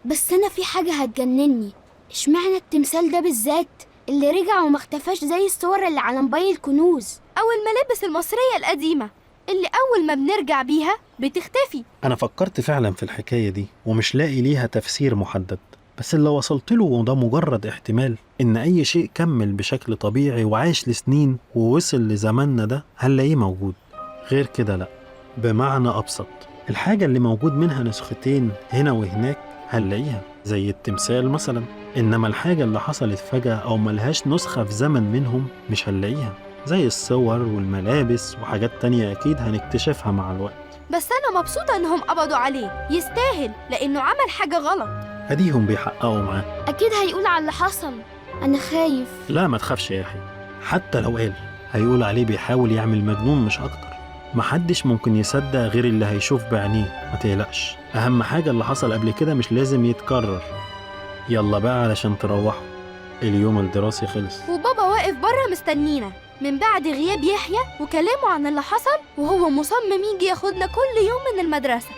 بس أنا في حاجة هتجنني. اشمعنى التمثال ده بالذات اللي رجع وما اختفاش زي الصور اللي على موبايل كنوز؟ أو الملابس المصرية القديمة اللي أول ما بنرجع بيها بتختفي. أنا فكرت فعلا في الحكاية دي ومش لاقي ليها تفسير محدد، بس اللي وصلت له وده مجرد احتمال إن أي شيء كمل بشكل طبيعي وعاش لسنين ووصل لزماننا ده هنلاقيه موجود. غير كده لأ. بمعنى أبسط، الحاجة اللي موجود منها نسختين هنا وهناك هنلاقيها زي التمثال مثلا، إنما الحاجة اللي حصلت فجأة أو ملهاش نسخة في زمن منهم مش هنلاقيها، زي الصور والملابس وحاجات تانية أكيد هنكتشفها مع الوقت. بس أنا مبسوطة إنهم قبضوا عليه، يستاهل لأنه عمل حاجة غلط. أديهم بيحققوا معاه. أكيد هيقول على اللي حصل. أنا خايف. لا ما تخافش يا أخي، حتى لو قال هيقول عليه بيحاول يعمل مجنون مش أكتر. محدش ممكن يصدق غير اللي هيشوف بعينيه، ما تقلقش. أهم حاجة اللي حصل قبل كده مش لازم يتكرر. يلا بقى علشان تروحوا، اليوم الدراسي خلص. وبابا واقف بره مستنينا من بعد غياب يحيى وكلامه عن اللي حصل، وهو مصمم يجي ياخدنا كل يوم من المدرسة.